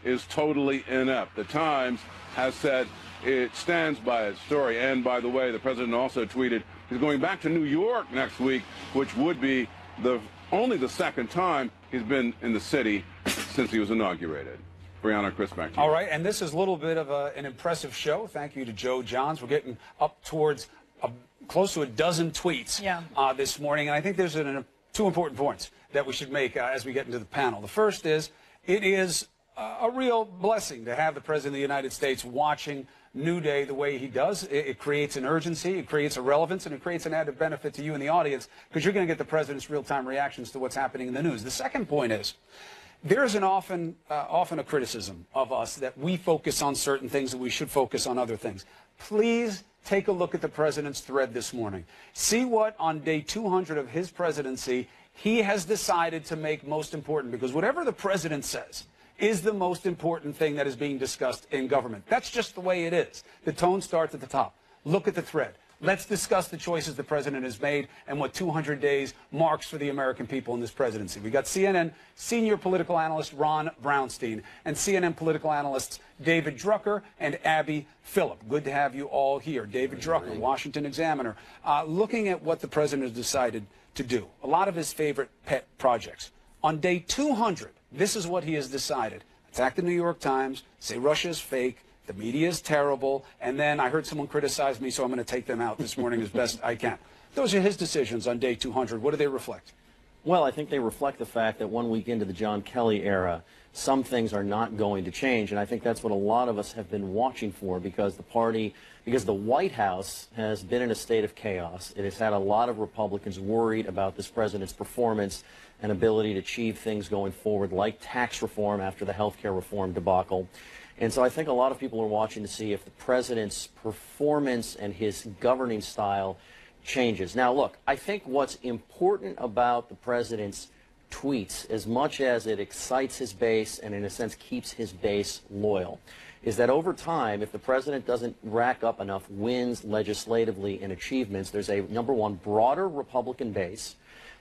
is totally inept. The Times has said it stands by its story. And by the way, the president also tweeted he's going back to New York next week, which would be only the second time he's been in the city since he was inaugurated. Brianna, Chris, back to you. All right, and this is a little bit of an impressive show. Thank you to Joe Johns. We're getting up towards close to a dozen tweets this morning, and I think there's two important points that we should make as we get into the panel. The first is it is a real blessing to have the President of the United States watching New Day the way he does. It creates an urgency, it creates a relevance, and it creates an added benefit to you in the audience because you're going to get the President's real-time reactions to what's happening in the news. The second point is there's often a criticism of us that we focus on certain things and we should focus on other things. Please take a look at the President's thread this morning. See what on day 200 of his presidency he has decided to make most important, because whatever the President says is the most important thing that is being discussed in government. That's just the way it is. The tone starts at the top. Look at the thread. Let's discuss the choices the President has made and what 200 days marks for the American people in this presidency. We got CNN senior political analyst Ron Brownstein and CNN political analysts David Drucker and Abby Phillip. Good to have you all here. David Drucker, Washington Examiner, looking at what the President has decided to do. A lot of his favorite pet projects. On day 200, this is what he has decided. Attack the New York Times, say Russia is fake, the media is terrible, and then I heard someone criticize me, so I'm going to take them out this morning as best I can. Those are his decisions on day 200. What do they reflect? Well, I think they reflect the fact that 1 week into the John Kelly era, some things are not going to change, and I think that's what a lot of us have been watching for, because the White House has been in a state of chaos. It has had a lot of Republicans worried about this president's performance and ability to achieve things going forward, like tax reform after the health care reform debacle. And so I think a lot of people are watching to see if the president's performance and his governing style changes. Now, look, I think what's important about the president's tweets, as much as it excites his base and in a sense keeps his base loyal, is that over time, if the president doesn't rack up enough wins legislatively and achievements, there's a, number one, broader Republican base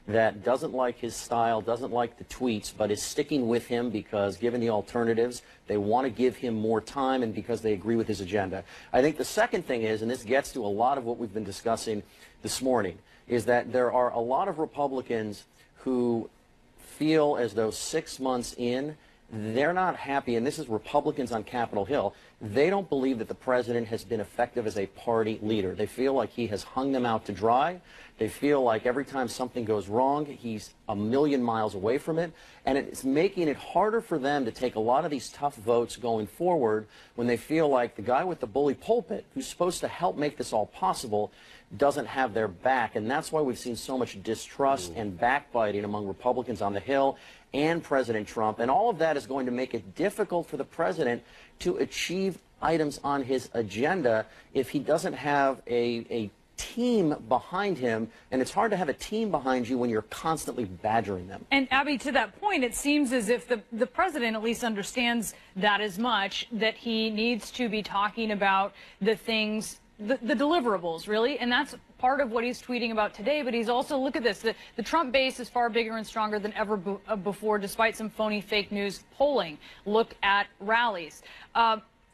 that doesn't like his style, doesn't like the tweets, but is sticking with him because, given the alternatives, they want to give him more time and because they agree with his agenda. I think the second thing is, and this gets to a lot of what we've been discussing this morning, is that there are a lot of Republicans who feel as though 6 months in, they're not happy, and this is Republicans on Capitol Hill. They don't believe that the president has been effective as a party leader. They feel like he has hung them out to dry. They feel like every time something goes wrong, he's a million miles away from it. And it's making it harder for them to take a lot of these tough votes going forward when they feel like the guy with the bully pulpit, who's supposed to help make this all possible, doesn't have their back. And that's why we've seen so much distrust and backbiting among Republicans on the Hill and President Trump. And all of that is going to make it difficult for the president to achieve items on his agenda if he doesn't have a team behind him, and it's hard to have a team behind you when you're constantly badgering them. And Abby, to that point, it seems as if the president at least understands that as much, that he needs to be talking about the things, the deliverables, really, and that's part of what he's tweeting about today. But he's also, look at this, the Trump base is far bigger and stronger than ever before, despite some phony fake news polling. Look at rallies.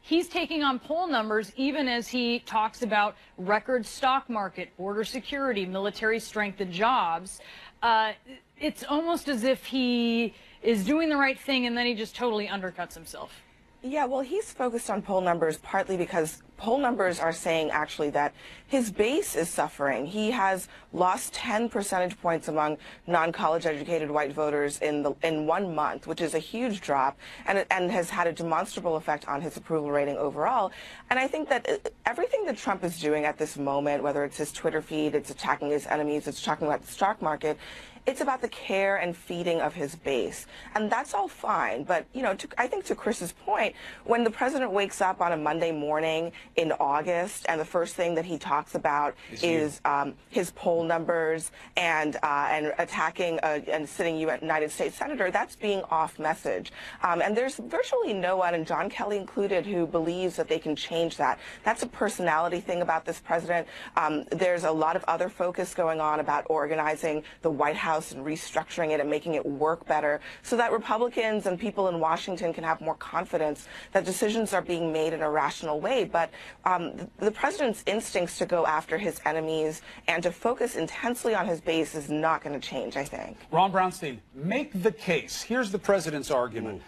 He's taking on poll numbers even as he talks about record stock market, border security, military strength, and jobs. It's almost as if he is doing the right thing and then he just totally undercuts himself. Yeah, well, he's focused on poll numbers partly because poll numbers are saying actually that his base is suffering. He has lost 10 percentage points among non-college educated white voters in 1 month, which is a huge drop, and has had a demonstrable effect on his approval rating overall. And I think that everything that Trump is doing at this moment, whether it's his Twitter feed, it's attacking his enemies, it's talking about the stock market, it's about the care and feeding of his base. And that's all fine. But, you know, I think to Chris's point, when the president wakes up on a Monday morning in August and the first thing that he talks about is his poll numbers and attacking a sitting United States senator, that's being off message. And there's virtually no one, and John Kelly included, who believes that they can change that. That's a personality thing about this president. There's a lot of other focus going on about organizing the White House House and restructuring it and making it work better so that Republicans and people in Washington can have more confidence that decisions are being made in a rational way. But the president's instincts to go after his enemies and to focus intensely on his base is not going to change, I think. Ron Brownstein, make the case. Here's the president's argument.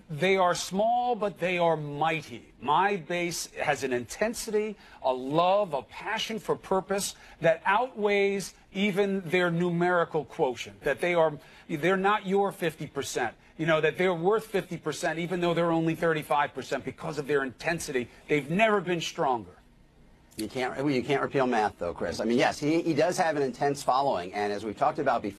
They are small, but they are mighty. My base has an intensity, a love, a passion for purpose that outweighs even their numerical quotient, that they're not your 50%, you know, that they're worth 50%, even though they're only 35% because of their intensity. They've never been stronger. You can't repeal math, though, Chris. I mean, yes, he does have an intense following, and as we've talked about before,